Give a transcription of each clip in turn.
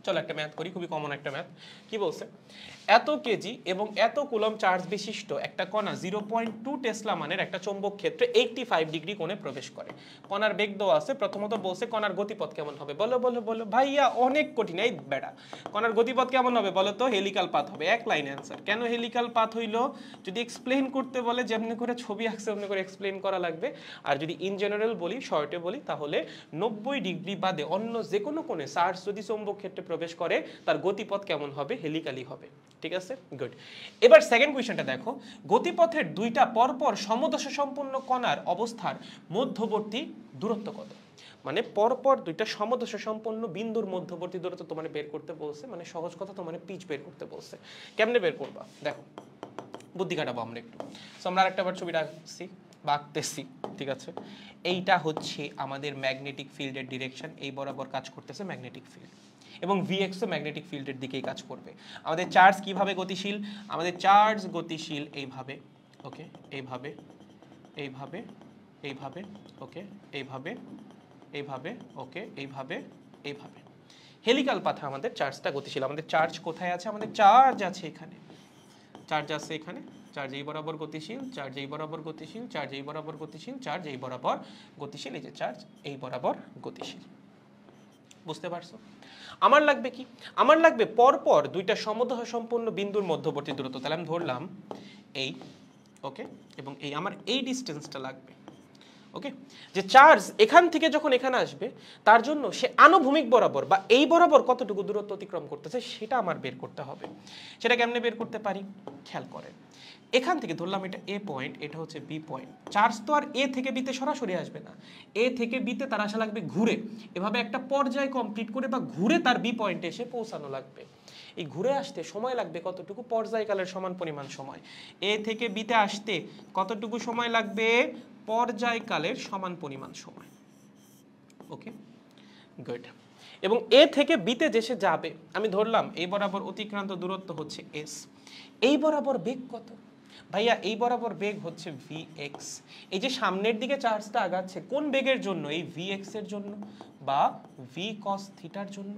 চলো একটা ম্যাথ করি, খুবই কমন একটা ম্যাথ। কি বলছে, এত কেজি এবং এত কুলম চার্জ বিশিষ্ট একটা কণা 0.2 টেসলা মানের একটা চৌম্বক ক্ষেত্রে 85 ডিগ্রি কোণে প্রবেশ করে। কণার বেগ দেওয়া আছে, প্রথমত বলছে কণার গতিপথ কেমন হবে। বলো বলো বলো ভাইয়া, অনেক কঠিন। এই বেটা, কণার গতিপথ কেমন হবে বলো তো? হেলিক্যাল পাথ হবে। এক লাইন অ্যান্সার। কেন হেলিক্যাল পাথ হইলো? যদি এক্সপ্লেইন করতে বলে যেমনি করে ছবি আঁকছে অমনি করে এক্সপ্লেইন করা লাগবে। আর যদি ইন জেনারেল বলি, শর্টে বলি, তাহলে 90 ডিগ্রি বাদে অন্য যে কোনো কোণে চার্জ যদি চৌম্বক ক্ষেত্রে প্রবেশ করে তার গতিপথ কেমন হবে? হেলিক্যালি হবে। ঠিক আছে, গুড। এবার সেকেন্ড কোয়েশ্চনটা দেখো, গতিপথের দুইটা পরপর সমদশা সম্পন্ন কণার অবস্থার মধ্যবর্তী দূরত্ব কত? মানে পরপর দুইটা সমদশা সম্পন্ন বিন্দুর মধ্যবর্তী দূরত্ব তোমার বের করতে বলছে। মানে সহজ কথা, তোমার পিচ বের করতে বলছে। কেমনে বের করবা দেখো, বুদ্ধি কাটাবো আমরা একটু। সো আমরা আরেকটা বার ছবিটা আঁকছি বা আঁকতেছি। ঠিক আছে, এইটা হচ্ছে আমাদের ম্যাগনেটিক ফিল্ডের ডিরেকশন। এই বরাবর কাজ করতেছে ম্যাগনেটিক ফিল্ড এবং ভিএক্সও ম্যাগনেটিক ফিল্ডের দিকেই কাজ করবে। আমাদের চার্জ কিভাবে গতিশীল? আমাদের চার্জ গতিশীল এইভাবে, ওকে, এইভাবে, এইভাবে, এইভাবে, ওকে, এইভাবে, এইভাবে, ওকে, এইভাবে, এইভাবে। হেলিক্যাল পাথে আমাদের চার্জটা গতিশীল। আমাদের চার্জ কোথায় আছে? আমাদের চার্জ আছে এখানে, চার্জ আছে এখানে। চার্জ এই বরাবর গতিশীল, চার্জ এই বরাবর গতিশীল, চার্জ এই বরাবর গতিশীল, চার্জ এই বরাবর গতিশীল। এই যে চার্জ এই বরাবর গতিশীল। বুঝতে পারছো? আমার লাগবে কি? আমার লাগবে পরপর দুইটা সমদশা সম্পন্ন বিন্দুর মধ্যবর্তী দূরত্ব। তাহলে আমি ধরলাম এই, ওকে, এবং এই আমার এই ডিস্টেন্সটা লাগবে। ওকে, যে চার্জ এখান থেকে যখন এখানে আসবে তার জন্য সে আনুভূমিক বরাবর বা এই বরাবর কতটুকু দূরত্ব অতিক্রম করতেছে সেটা আমার বের করতে হবে। সেটা কেমনে বের করতে পারি? খেয়াল করেন, এখান থেকে ধরলাম এটা এ পয়েন্ট, এটা হচ্ছে বি পয়েন্ট। চার্জ তো আর এ থেকে বিতে সরাসরি আসবে না, এ থেকে বিতে তার আসা লাগবে ঘুরে। এভাবে একটা পর্যায় কমপ্লিট করে বা ঘুরে তার বি পয়েন্টে এসে পৌঁছানো লাগবে। এই ঘুরে আসতে সময় লাগবে কতটুকু? পর্যায়কালের সমান পরিমাণ সময়। এ থেকে বিতে আসতে কতটুকু সময় লাগবে? পর্যায়কালের সমান পরিমাণ সময়। ওকে, গুড। এবং এ থেকে বিতে যে সে যাবে, আমি ধরলাম এই বরাবর অতিক্রান্ত দূরত্ব হচ্ছে এস। এই বরাবর বেগ কত? ভাইয়া এই বরাবর বেগ হচ্ছে vx। এই যে সামনের দিকে চার্জটা আগাচ্ছে কোন বেগের জন্য? এই vx এর জন্য বা v cos থিটার জন্য।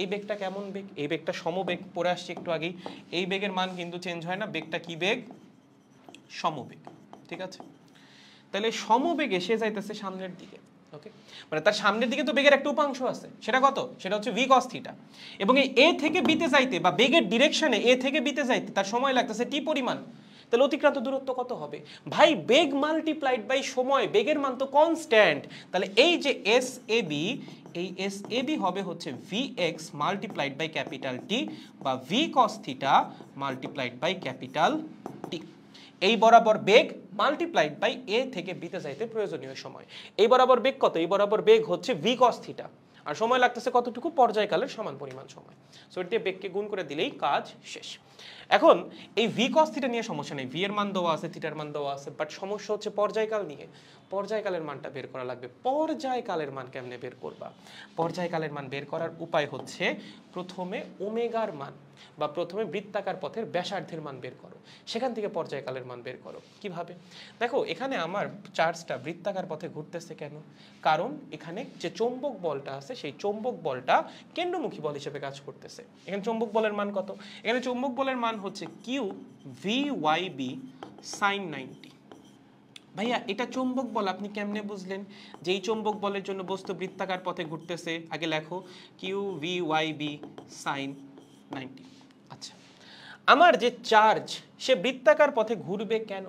এই বেগটা কেমন বেগ? এই বেগটা সমবেগ, পড়ে আসছে একটু আগেই। এই বেগের মান কিন্তু চেঞ্জ হয় না। বেগটা কি বেগ? সমবেগ। ঠিক আছে, তাহলে সমবেগে সে যাইতেছে সামনের দিকে। ওকে, মানে তার সামনের দিকে তো বেগের একটা উপাংশ আছে, সেটা কত? সেটা হচ্ছে v cos থিটা। এবং এই a থেকে b তে যাইতে বা বেগের ডিরেকশনে a থেকে b তে যাইতে তার সময় লাগতেছে t পরিমাণ। তাহলে অতিক্রান্ত দূরত্ব কত হবে? ভাই বেগ মাল্টিপ্লাইড বাই সময়, বেগের মান তো কনস্ট্যান্ট। তাহলে এই যে SAB, এই SAB হবে হচ্ছে vx multiplied by capital T বা v cos theta multiplied by capital T। এই বরাবর বেগ মাল্টিপ্লাইড বাই এ থেকে বিতে যাইতে প্রয়োজনীয় সময়। এই বরাবর বেগ কত? এই বরাবর বেগ হচ্ছে v cos থিটা। আর সময় লাগতেছে কতটুকু? পর্যায়কালের সমান পরিমাণ সময়। সো এটা দিয়ে বেগকে গুণ করে দিলেই কাজ শেষ। এখন এই v cos থিটা নিয়ে সমস্যা নেই, v এর মান দেওয়া আছে, থিটার মান দেওয়া আছে, বাট সমস্যা হচ্ছে পর্যায়কাল নিয়ে। পর্যায়কালের মানটা বের করা লাগবে। পর্যায়কালের মান কেমনে বের করবা? পর্যায়কালের মান বের করার উপায় হচ্ছে প্রথমে ওমেগার মান বা প্রথমে বৃত্তাকার পথের ব্যাসার্ধের মান বের করো, সেখান থেকে পর্যায়কালের মান বের করো। কিভাবে? দেখো এখানে আমার চার্জটা বৃত্তাকার পথে ঘুরতেছে কেন? কারণ এখানে যে চৌম্বক বলটা আছে সেই চৌম্বক বলটা কেন্দ্রমুখী বল হিসেবে কাজ করতেছে। এখানে চৌম্বক বলের মান কত? এখানে চৌম্বক বলের মান হচ্ছে QVYB sin 90। ভাইয়া এটা চৌম্বক বল আপনি কেমনে বুঝলেন যে এই চৌম্বক বলের জন্য বস্তু বৃত্তাকার পথে ঘুরতেছে? আগে লেখো QVYB sin 90। আচ্ছা, আমার যে চার্জ সে বৃত্তাকার পথে ঘুরবে কেন?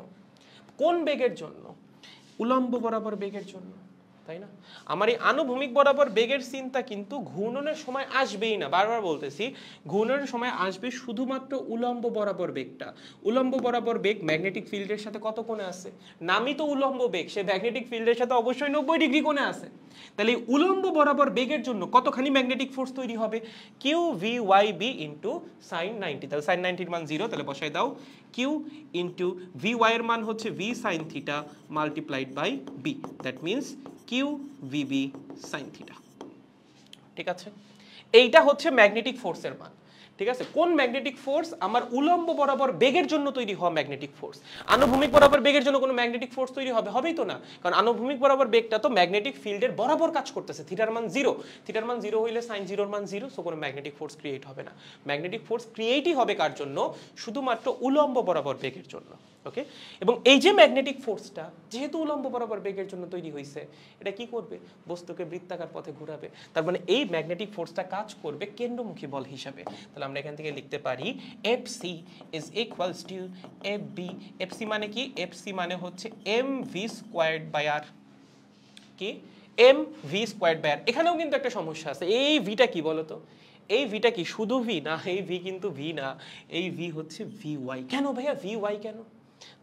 কোন বেগের জন্য? উলম্ব বরাবর বেগের জন্য, তাই না? আমার এই আনুভূমিক বরাবর বেগের চিন্তা কিন্তু ঘূর্ণনের সময় আসবেই না। বারবার বলতেছি, ঘূর্ণনের সময় আসবে শুধুমাত্র উলম্ব বরাবর বেগটা। উলম্ব বরাবর বেগ ম্যাগনেটিক ফিল্ডের সাথে কত কোণে আছে? নামই তো উলম্ব বেগ, সে ম্যাগনেটিক ফিল্ডের সাথে অবশ্যই 90 ডিগ্রি কোণে আছে। তাহলে উলম্ব বরাবর বেগের জন্য কতখানি ম্যাগনেটিক ফোর্স তৈরি হবে? QVYB into sin 90। তাহলে sin 90 এর মান 0, তাহলে বসাই দাও Q ইন্টু VY এর মান হচ্ছে V sin theta multiplied by B, that means QVB sin theta. ঠিক আছে, এইটা হচ্ছে ম্যাগনেটিক ফোর্সের মান। ঠিক আছে? কোন ম্যাগনেটিক ফোর্স আমার উলম্ব বরাবর বেগের জন্য তৈরি হওয়া ম্যাগনেটিক ফোর্স। আনুভূমিক বরাবর বেগের জন্য কোনো ম্যাগনেটিক ফোর্স তৈরি হবে? হবেই তো না, কারণ আনুভূমিক বরাবর বেগটা তো ম্যাগনেটিক ফিল্ডের বরাবর কাজ করতেছে। থিটার মান 0, থিটার মান 0 হইলে সাইন 0 এর মান 0, সো কোনো ম্যাগনেটিক ফোর্স ক্রিয়েট হবে না। ম্যাগনেটিক ফোর্স ক্রিয়েটই হবে কার জন্য? শুধুমাত্র উলম্ব বরাবর বেগের জন্য। ওকে, এবং এই যে ম্যাগনেটিক ফোর্সটা যেহেতু উলম্ব বরাবর বেগের জন্য তৈরি হয়েছে, এটা কি করবে? বস্তুকে বৃত্তাকার পথে ঘোরাবে। তার মানে এই ম্যাগনেটিক ফোর্সটা কাজ করবে কেন্দ্রমুখী বল হিসাবে। তাহলে আমরা এখান থেকে লিখতে পারি FC is equals to FB। FC মানে কি? FC মানে হচ্ছে mv স্কয়ার্ড বাই r। কি? mv squared by r। এখানেও কিন্তু একটা সমস্যা আছে। এই ভিটা কি বলো তো? এই ভিটা কি শুধু ভি না? এই ভি কিন্তু ভি না, এই ভি হচ্ছে vy। কেন ভাইয়া vy কেন?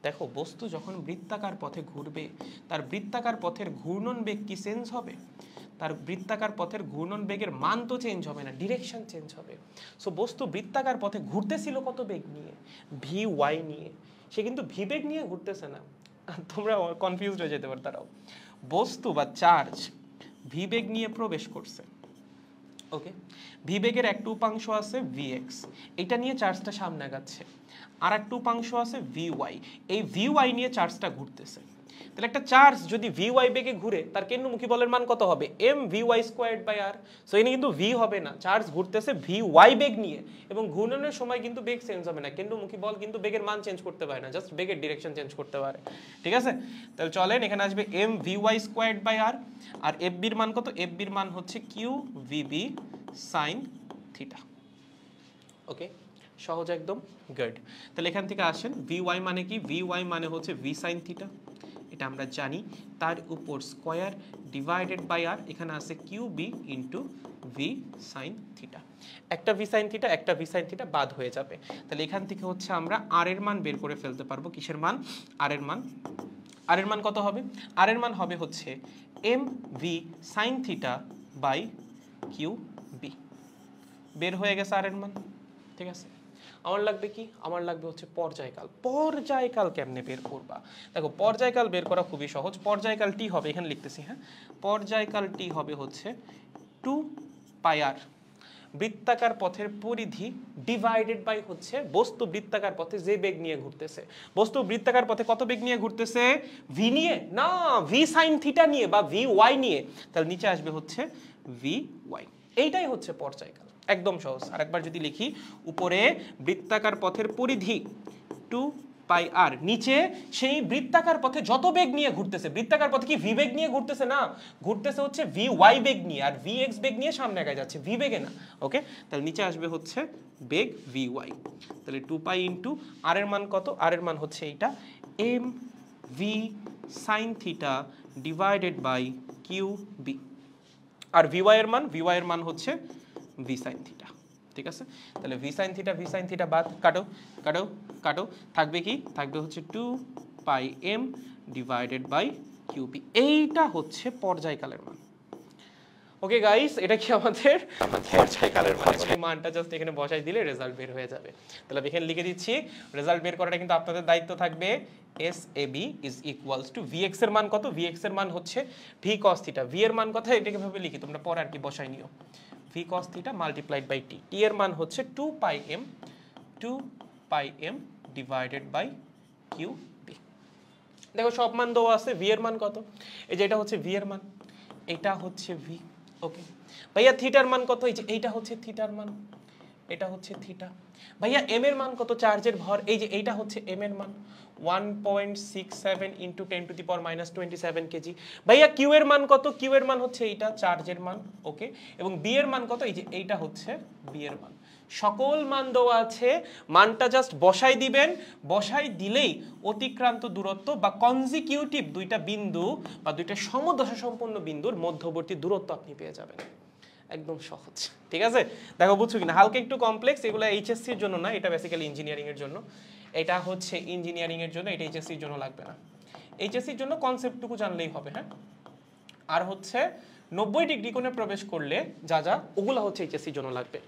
দেখো, বস্তু যখন বৃত্তাকার পথে ঘুরবে, তার বৃত্তাকার পথের ঘূর্ণন বেগ কি চেঞ্জ হবে? তার বৃত্তাকার পথের ঘূর্ণন বেগের মান তো চেঞ্জ হবে না, ডিরেকশন চেঞ্জ হবে। সো বস্তু বৃত্তাকার পথে ঘুরতেছিল কত বেগ নিয়ে? vy নিয়ে। সে কিন্তু ভি বেগ নিয়ে ঘুরতেছে না। তোমরা কনফিউজড হয়ে যেতে পারো। তারাও বস্তু বা চার্জ ভি বেগ নিয়ে প্রবেশ করছে। ওকে, ভি বেগের একটা উপাংশ আছে vx, এটা নিয়ে চার্জটা সামনে আগাচ্ছে। আর একটা উপাংশ আছে vy, এই vy নিয়ে চার্জটা ঘুরতেছে। তাহলে একটা চার্জ যদি vy বেগে ঘুরে, তার কেন্দ্রমুখী বলের মান কত হবে? mvy squared by r। So এখানে কিন্তু v হবে না, চার্জ ঘুরতেছে vy বেগ নিয়ে, এবং ঘূর্ণনের সময় কিন্তু বেগ চেঞ্জ হবে না। কেন্দ্রমুখী বল কিন্তু বেগের মান চেঞ্জ করতে পারে না, জাস্ট বেগের ডিরেকশন চেঞ্জ করতে পারে। ঠিক আছে, তাহলে চলেন, এখানে আসবে mvy স্কয়ার্ড বাই r। আর fb এর মান কত? fb এর মান হচ্ছে qvb sin থিটা। ওকে, সহজ একদম, গুড। তাহলে এখান থেকে আসেন, vy মানে কি? vy মানে হচ্ছে v sin থিটা, এটা আমরা জানি। তার উপর স্কয়ার ডিভাইডেড বাই r, এখানে আছে qb into v sin theta. একটা v sin থিটা, একটা v sin থিটা বাদ হয়ে যাবে। তাহলে এখান থেকে হচ্ছে আমরা r এর মান বের করে ফেলতে পারবো। কিসের মান? r এর মান। r এর মান কত হবে? r এর মান হবে হচ্ছে mv sin theta by qb। বের হয়ে গেছে r এর মান। ঠিক আছে, আমার লাগবে কি? আমার লাগবে হচ্ছে পর্যায়কাল। পর্যায়কাল কেমনে বের করবা? দেখো, পর্যায়কাল বের করা খুবই সহজ। পর্যায়কাল টি হবে, এখানে লিখতেছি, হ্যাঁ, পর্যায়কাল টি হবে হচ্ছে 2 পাই r, বৃত্তাকার পথের পরিধি ডিভাইডেড বাই হচ্ছে বস্তু বৃত্তাকার পথে যে বেগ নিয়ে ঘুরতেছে। বস্তু বৃত্তাকার পথে কত বেগ নিয়ে ঘুরতেছে? ভি নিয়ে না, ভি সাইন থিটা নিয়ে বা vy নিয়ে। তাহলে নিচে আসবে হচ্ছে vy। এইটাই হচ্ছে পর্যায়কাল, একদম সহজ। আরেকবার যদি লিখি, উপরে বৃত্তাকার পথের পরিধি 2 পাই r, নিচে সেই বৃত্তাকার পথে যত বেগ নিয়ে ঘুরতেছে। বৃত্তাকার পথে কি v বেগ নিয়ে ঘুরতেছে না, ঘুরতেছে হচ্ছে vy বেগ নিয়ে, আর vx বেগ নিয়ে সামনে আগায় যাচ্ছে, v বেগে না। ওকে, তাহলে নিচে আসবে হচ্ছে বেগ vy। তাহলে 2 পাই ইনটু r এর মান কত? r এর মান হচ্ছে এইটা mv sin theta divided by qb। আর vy এর মান হচ্ছে v sin থিটা। ঠিক আছে, তাহলে v sin থিটা বাদ, কাটো কাটো কাটো, থাকবে কি? থাকবে হচ্ছে 2 pi m divided by qb। এইটা হচ্ছে পর্যায়কালের মান। ওকে গাইস, এটা কি আমাদের পর্যায়কালের মান? মানটা জাস্ট এখানে বসাই দিলে রেজাল্ট বের হয়ে যাবে। তাহলে আমি এখানে লিখে দিচ্ছি, রেজাল্ট বের করাটা কিন্তু আপনাদের দায়িত্ব থাকবে। SAB is equals to Vx এর মান কত? Vx এর মান হচ্ছে v cos থিটা। v এর মান কত? এটাকে কিভাবে লিখি তোমরা পরে আর কি বসাই নিও। v cos theta multiplied by t। t এর মান হচ্ছে 2 pi m divided by qb। দেখো, সব মান দেওয়া আছে। v এর মান কত? এই যে এটা হচ্ছে v এর মান, এটা হচ্ছে v। ওকে ভাইয়া, থিটার মান কত? এই যে এইটা হচ্ছে থিটার মান, এটা হচ্ছে থিটা। ভাইয়া m এর মান কত? চার্জের ভর, এই যে এইটা হচ্ছে m এর মান 1.67 into 10 to the power -27 KG. ভাইয়া q এর মান কত? q এর মান হচ্ছে এইটা, চার্জের মান। ওকে, এবং b এর মান কত? এই যে এইটা হচ্ছে b এর মান। সকল মান দেওয়া আছে, মানটা জাস্ট বসাই দিবেন। বসাই দিলেই অতিক্রান্ত দূরত্ব বা কনজিকিউটিভ দুইটা বিন্দু বা দুইটা সমদশা সম্পন্ন বিন্দুর মধ্যবর্তী দূরত্ব আপনি পেয়ে যাবেন। একদম সহজ। ঠিক আছে, দেখো বুঝছো কিনা? হালকা একটু কমপ্লেক্স, এগুলো এইচএসসি এর জন্য না, এটা বেসিক্যালি ইঞ্জিনিয়ারিং এর জন্য। এটা হচ্ছে ইঞ্জিনিয়ারিং এর জন্য, এটা এইচএসসি এর জন্য লাগবে না। এইচএসসি এর জন্য কনসেপ্টটুকু জানলেই হবে। হ্যাঁ, আর হচ্ছে 90 ডিগ্রি কোণে প্রবেশ করলে যা যা, ওগুলো হচ্ছে এইচএসসি এর জন্য লাগবে।